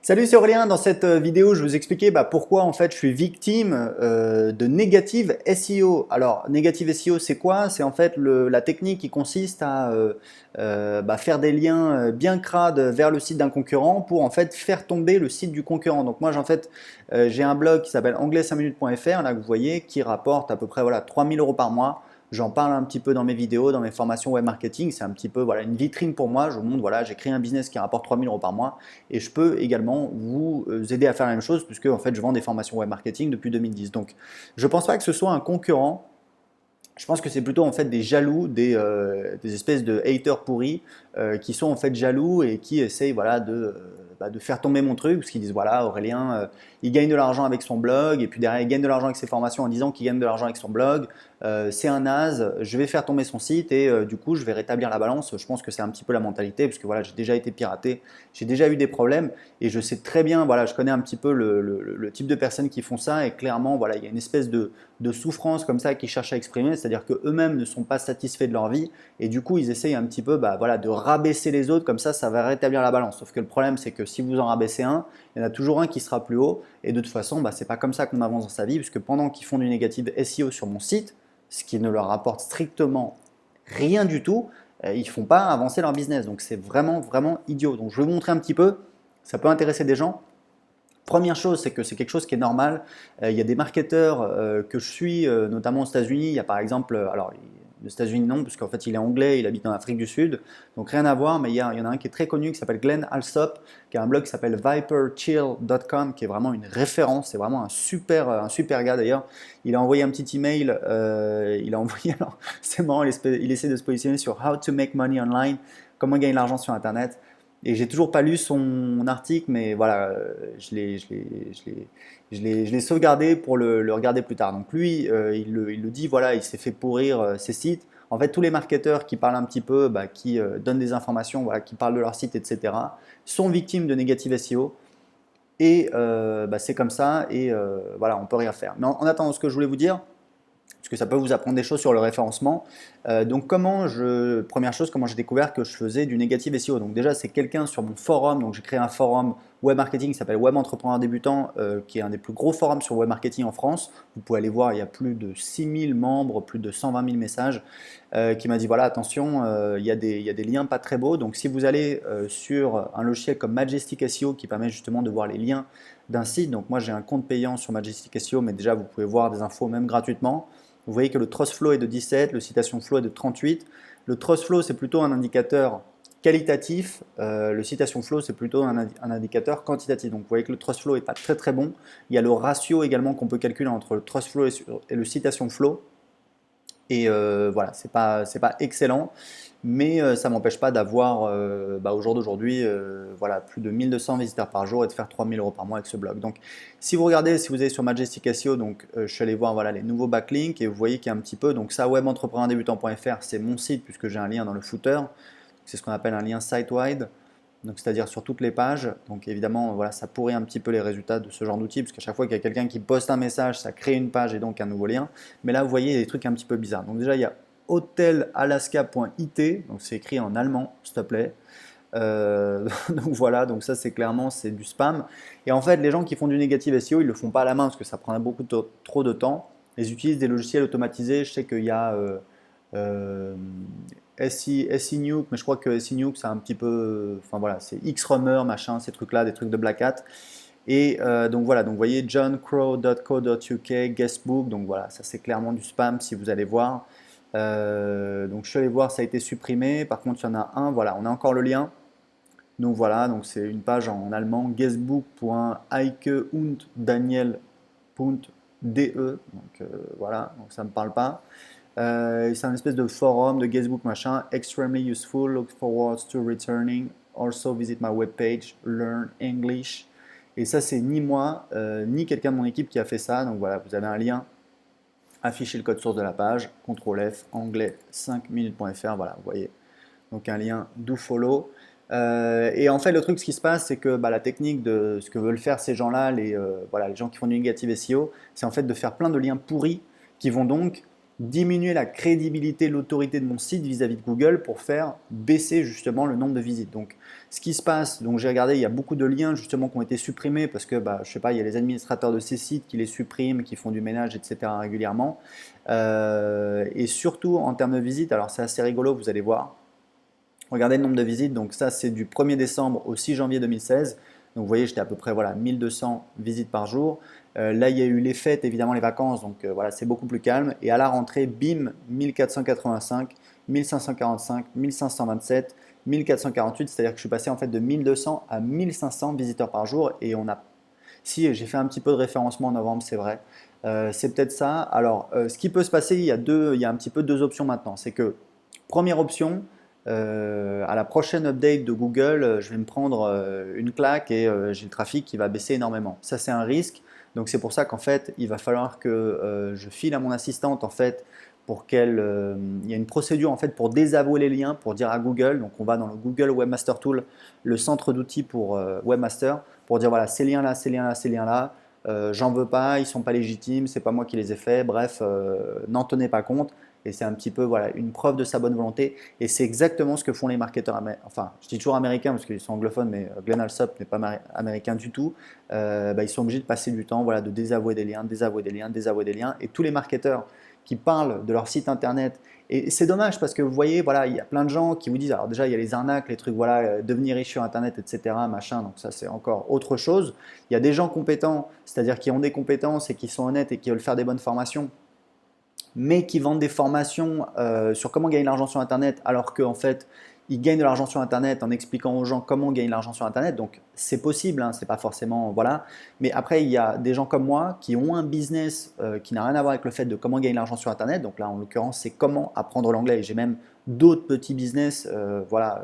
Salut, c'est Aurélien. Dans cette vidéo, je vais vous expliquer pourquoi en fait je suis victime de négative SEO. Alors, négative SEO, c'est quoi? C'est en fait la technique qui consiste à faire des liens bien crades vers le site d'un concurrent pour en fait faire tomber le site du concurrent. Donc moi, j'ai un blog qui s'appelle anglais5minutes.fr là que vous voyez, qui rapporte à peu près 3000 euros par mois. J'en parle un petit peu dans mes vidéos, dans mes formations web marketing. C'est un petit peu une vitrine pour moi. Je vous montre, j'ai créé un business qui rapporte 3000 euros par mois et je peux également vous aider à faire la même chose puisque en fait, je vends des formations web marketing depuis 2010. Donc, je ne pense pas que ce soit un concurrent. Je pense que c'est plutôt en fait des jaloux, des espèces de haters pourris qui sont en fait jaloux et qui essayent de faire tomber mon truc parce qu'ils disent voilà Aurélien il gagne de l'argent avec son blog et puis derrière il gagne de l'argent avec ses formations en disant qu'il gagne de l'argent avec son blog. C'est un naze, je vais faire tomber son site et du coup je vais rétablir la balance. Je pense que c'est un petit peu la mentalité parce que voilà j'ai déjà été piraté, j'ai déjà eu des problèmes et je sais très bien, je connais un petit peu le type de personnes qui font ça et clairement il y a une espèce de souffrance comme ça qu'ils cherchent à exprimer, c'est-à-dire qu'eux-mêmes ne sont pas satisfaits de leur vie et du coup ils essayent un petit peu de rabaisser les autres, comme ça va rétablir la balance. Sauf que le problème c'est que si vous en rabaissez un, il y en a toujours un qui sera plus haut et de toute façon c'est pas comme ça qu'on avance dans sa vie puisque pendant qu'ils font du négative SEO sur mon site, ce qui ne leur rapporte strictement rien du tout, ils ne font pas avancer leur business. Donc c'est vraiment idiot. Donc je vais vous montrer un petit peu, ça peut intéresser des gens. Première chose, c'est que c'est quelque chose qui est normal. Il y a des marketeurs que je suis, notamment aux États-Unis. Il y a par exemple, aux États-Unis non, parce qu'en fait il est anglais, il habite en Afrique du Sud, donc rien à voir, mais il y en a un qui est très connu qui s'appelle Glenn Alsop, qui a un blog qui s'appelle viperchill.com, qui est vraiment une référence, c'est vraiment un super gars d'ailleurs. Il a envoyé un petit email, alors c'est marrant, il essaie de se positionner sur How to make money online, comment gagner de l'argent sur Internet. Et j'ai toujours pas lu son article, mais voilà, je l'ai sauvegardé pour le regarder plus tard. Donc lui, il le dit, voilà, il s'est fait pourrir ses sites. En fait, tous les marketeurs qui parlent un petit peu, qui donnent des informations, qui parlent de leur site, etc., sont victimes de négative SEO. Et c'est comme ça, et on peut rien faire. Mais en attendant, ce que je voulais vous dire, parce que ça peut vous apprendre des choses sur le référencement. Donc première chose, comment j'ai découvert que je faisais du négative SEO. Donc déjà, c'est quelqu'un sur mon forum, donc j'ai créé un forum web marketing qui s'appelle Web Entrepreneur Débutant, qui est un des plus gros forums sur web marketing en France. Vous pouvez aller voir, il y a plus de 6000 membres, plus de 120 000 messages, qui m'a dit voilà, attention, il y a des liens pas très beaux. Donc si vous allez sur un logiciel comme Majestic SEO qui permet justement de voir les liens d'un site, donc moi j'ai un compte payant sur Majestic SEO, mais déjà vous pouvez voir des infos même gratuitement. Vous voyez que le Trust Flow est de 17, le Citation Flow est de 38. Le Trust Flow, c'est plutôt un indicateur qualitatif. Le Citation Flow, c'est plutôt un indicateur quantitatif. Donc, vous voyez que le Trust Flow n'est pas très bon. Il y a le ratio également qu'on peut calculer entre le Trust Flow et le Citation Flow. Et voilà, c'est pas excellent, mais ça ne m'empêche pas d'avoir au jour d'aujourd'hui plus de 1200 visiteurs par jour et de faire 3000 euros par mois avec ce blog. Donc si vous regardez, si vous allez sur Majestic SEO, donc je suis allé voir les nouveaux backlinks et vous voyez qu'il y a un petit peu, donc ça webentrepreneurdébutant.fr, c'est mon site puisque j'ai un lien dans le footer, c'est ce qu'on appelle un lien site-wide. Donc c'est-à-dire sur toutes les pages. Donc évidemment, ça pourrit un petit peu les résultats de ce genre d'outil, parce qu'à chaque fois qu'il y a quelqu'un qui poste un message, ça crée une page et donc un nouveau lien. Mais là, vous voyez, il y a des trucs un petit peu bizarres. Donc déjà, il y a hotelalaska.it, donc c'est écrit en allemand, s'il te plaît. Donc voilà, donc ça c'est du spam. Et en fait, les gens qui font du négative SEO, ils le font pas à la main parce que ça prend beaucoup trop de temps. Ils utilisent des logiciels automatisés. Je sais qu'il y a euh, SENuke, mais je crois que SENuke c'est un petit peu, c'est Xrummer, machin, ces trucs-là, des trucs de Black Hat. Et donc voilà, donc vous voyez johncrow.co.uk, guestbook, donc voilà, ça c'est clairement du spam si vous allez voir. Donc je suis allé voir, ça a été supprimé. Par contre, il y en a un, voilà, on a encore le lien. Donc voilà, donc c'est une page en allemand, guestbook.eike.daniel.de. Donc voilà, donc ça ne me parle pas. C'est un espèce de forum de guestbook machin, extremely useful, look forward to returning, also visit my webpage, learn English. Et ça c'est ni moi, ni quelqu'un de mon équipe qui a fait ça, donc voilà, vous avez un lien, affichez le code source de la page, CTRL F, anglais 5minutes.fr, voilà, vous voyez, donc un lien do follow. Et en fait le truc, ce qui se passe, c'est que la technique de ce que veulent faire ces gens-là, les gens qui font du négative SEO, c'est en fait de faire plein de liens pourris qui vont donc diminuer la crédibilité, l'autorité de mon site vis-à-vis de Google pour faire baisser justement le nombre de visites. Donc, ce qui se passe, donc j'ai regardé, il y a beaucoup de liens justement qui ont été supprimés parce que, bah, je sais pas, il y a les administrateurs de ces sites qui les suppriment, qui font du ménage, etc. régulièrement. Et surtout en termes de visites, alors c'est assez rigolo, vous allez voir. Regardez le nombre de visites, donc ça c'est du 1er décembre au 6 janvier 2016. Donc vous voyez, j'étais à peu près voilà, 1200 visites par jour. Là, il y a eu les fêtes, évidemment les vacances, donc voilà, c'est beaucoup plus calme. Et à la rentrée, bim, 1485, 1545, 1527, 1448, c'est-à-dire que je suis passé en fait de 1200 à 1500 visiteurs par jour. Et on a, si j'ai fait un petit peu de référencement en novembre, c'est vrai. C'est peut-être ça. Alors, ce qui peut se passer, il y a un petit peu deux options maintenant. C'est que, première option, à la prochaine update de Google, je vais me prendre une claque et j'ai le trafic qui va baisser énormément. Ça, c'est un risque. Donc, c'est pour ça qu'en fait, il va falloir que je file à mon assistante en fait pour qu'elle. Il y a une procédure en fait pour désavouer les liens, pour dire à Google. Donc, on va dans le Google Webmaster Tool, le centre d'outils pour Webmaster, pour dire voilà, ces liens-là, ces liens-là, ces liens-là. J'en veux pas, ils sont pas légitimes, c'est pas moi qui les ai faits, bref, n'en tenez pas compte. Et c'est un petit peu voilà, une preuve de sa bonne volonté. Et c'est exactement ce que font les marketeurs, enfin je dis toujours américains parce qu'ils sont anglophones, mais Glenn Alsop n'est pas américain du tout. Bah, ils sont obligés de passer du temps voilà, de désavouer des liens, désavouer des liens, désavouer des liens. Et tous les marketeurs qui parlent de leur site internet, et c'est dommage parce que vous voyez, voilà, il y a plein de gens qui vous disent, alors déjà il y a les arnaques, les trucs, voilà, devenir riche sur internet, etc. Machin, donc ça c'est encore autre chose. Il y a des gens compétents, c'est-à-dire qui ont des compétences et qui sont honnêtes et qui veulent faire des bonnes formations, mais qui vendent des formations sur comment gagner de l'argent sur Internet, alors qu'en fait, ils gagnent de l'argent sur Internet en expliquant aux gens comment gagner de l'argent sur Internet. Donc, c'est possible, hein, c'est pas forcément, voilà. Mais après, il y a des gens comme moi qui ont un business qui n'a rien à voir avec le fait de comment gagner de l'argent sur Internet. Donc là, en l'occurrence, c'est comment apprendre l'anglais. J'ai même d'autres petits business, voilà,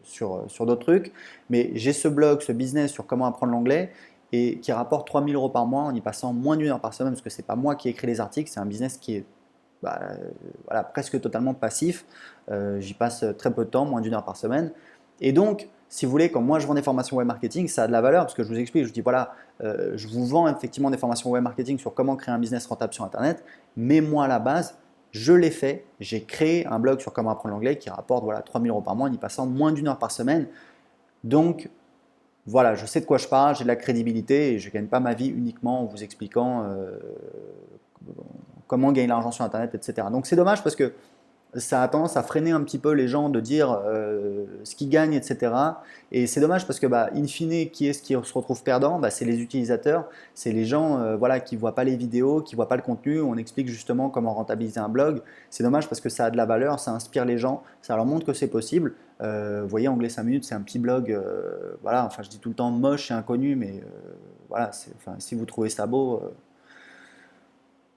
sur d'autres trucs. Mais j'ai ce blog, ce business sur comment apprendre l'anglais et qui rapporte 3000 euros par mois en y passant moins d'une heure par semaine parce que c'est pas moi qui écris les articles, c'est un business qui est bah, voilà, presque totalement passif. J'y passe très peu de temps, moins d'une heure par semaine. Et donc, si vous voulez, quand moi je vends des formations web marketing, ça a de la valeur parce que je vous explique, je vous dis voilà, je vous vends effectivement des formations web marketing sur comment créer un business rentable sur Internet, mais moi à la base, je l'ai fait, j'ai créé un blog sur comment apprendre l'anglais qui rapporte voilà, 3000 euros par mois en y passant moins d'une heure par semaine. Donc, voilà, je sais de quoi je parle, j'ai de la crédibilité et je ne gagne pas ma vie uniquement en vous expliquant comment gagner de l'argent sur Internet, etc. Donc c'est dommage parce que ça a tendance à freiner un petit peu les gens de dire ce qu'ils gagnent, etc. Et c'est dommage parce que, bah, in fine, qui est-ce qui se retrouve perdant? Bah, c'est les utilisateurs, c'est les gens voilà, qui ne voient pas les vidéos, qui ne voient pas le contenu. On explique justement comment rentabiliser un blog. C'est dommage parce que ça a de la valeur, ça inspire les gens, ça leur montre que c'est possible. Vous voyez, Anglais 5 minutes, c'est un petit blog, voilà, enfin je dis tout le temps moche et inconnu, mais voilà, enfin, si vous trouvez ça beau,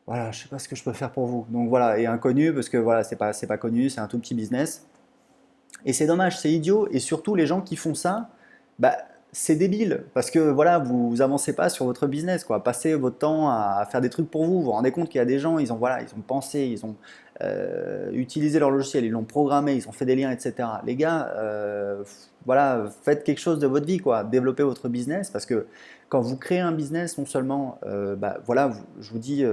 voilà, je sais pas ce que je peux faire pour vous. Donc voilà, et inconnu parce que voilà, c'est pas connu, c'est un tout petit business. Et c'est dommage, c'est idiot. Et surtout, les gens qui font ça, bah, c'est débile parce que voilà, vous avancez pas sur votre business, quoi. Passez votre temps à faire des trucs pour vous. Vous vous rendez compte qu'il y a des gens, ils ont voilà, ils ont pensé, ils ont utilisé leur logiciel, ils l'ont programmé, ils ont fait des liens, etc. Les gars, voilà, faites quelque chose de votre vie, quoi. Développez votre business parce que quand vous créez un business, non seulement, bah, voilà, je vous dis,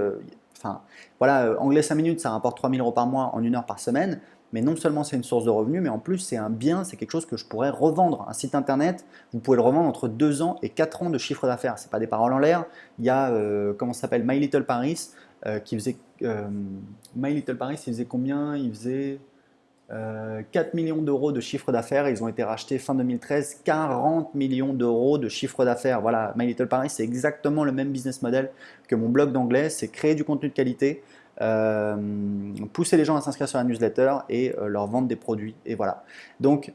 enfin, voilà, anglais 5 minutes, ça rapporte 3000 euros par mois en une heure par semaine. Mais non seulement c'est une source de revenus, mais en plus c'est un bien, c'est quelque chose que je pourrais revendre. Un site internet, vous pouvez le revendre entre 2 ans et 4 ans de chiffre d'affaires. Ce n'est pas des paroles en l'air. Il y a, comment ça s'appelle, My Little Paris, qui faisait, My Little Paris, il faisait combien? Il faisait 4 millions d'euros de chiffre d'affaires. Ils ont été rachetés fin 2013, 40 millions d'euros de chiffre d'affaires. Voilà, My Little Paris, c'est exactement le même business model que mon blog d'anglais. C'est créer du contenu de qualité, pousser les gens à s'inscrire sur la newsletter et leur vendre des produits. Et voilà. Donc,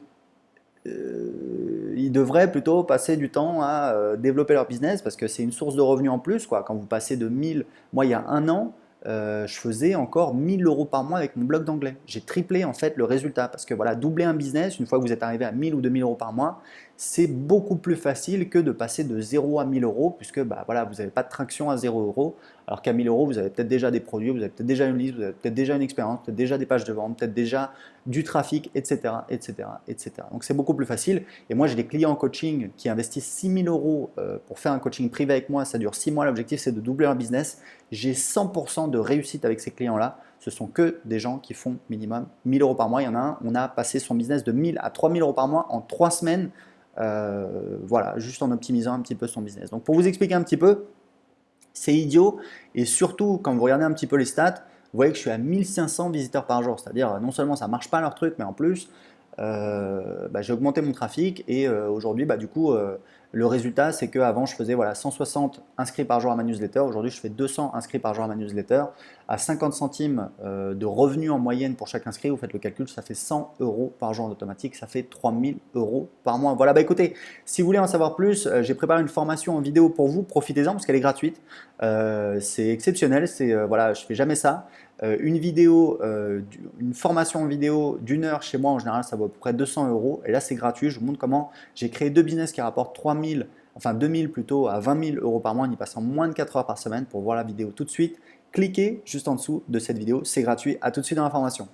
ils devraient plutôt passer du temps à développer leur business parce que c'est une source de revenus en plus, quoi. Quand vous passez de 1000, moi il y a un an, je faisais encore 1000 euros par mois avec mon blog d'anglais. J'ai triplé en fait le résultat parce que voilà, doubler un business, une fois que vous êtes arrivé à 1000 ou 2000 euros par mois, c'est beaucoup plus facile que de passer de 0 à 1000 euros, puisque bah, voilà, vous n'avez pas de traction à 0 euros, alors qu'à 1000 euros, vous avez peut-être déjà des produits, vous avez peut-être déjà une liste, vous avez peut-être déjà une expérience, peut-être déjà des pages de vente, peut-être déjà du trafic, etc. etc., etc. Donc c'est beaucoup plus facile. Et moi, j'ai des clients en coaching qui investissent 6000 euros pour faire un coaching privé avec moi, ça dure 6 mois, l'objectif c'est de doubler leur business. J'ai 100% de réussite avec ces clients-là. Ce sont que des gens qui font minimum 1000 euros par mois. Il y en a un, on a passé son business de 1000 à 3000 euros par mois en 3 semaines. Voilà, juste en optimisant un petit peu son business. Donc pour vous expliquer un petit peu, c'est idiot. Et surtout, quand vous regardez un petit peu les stats, vous voyez que je suis à 1500 visiteurs par jour. C'est-à-dire, non seulement ça ne marche pas leur truc, mais en plus, bah, j'ai augmenté mon trafic. Et aujourd'hui, bah, du coup, le résultat, c'est qu'avant, je faisais voilà, 160 inscrits par jour à ma newsletter. Aujourd'hui, je fais 200 inscrits par jour à ma newsletter. À 50 centimes de revenus en moyenne pour chaque inscrit, vous faites le calcul, ça fait 100 euros par jour en automatique. Ça fait 3000 euros par mois. Voilà, bah écoutez, si vous voulez en savoir plus, j'ai préparé une formation en vidéo pour vous. Profitez-en parce qu'elle est gratuite. C'est exceptionnel. Voilà, je fais jamais ça. Une vidéo, une formation en vidéo d'une heure chez moi, en général, ça vaut à peu près 200 euros. Et là, c'est gratuit. Je vous montre comment j'ai créé deux business qui rapportent 3000, enfin 2000 plutôt, à 20 000 euros par mois en y passant moins de 4 heures par semaine. Pour voir la vidéo tout de suite, cliquez juste en dessous de cette vidéo. C'est gratuit. À tout de suite dans la formation.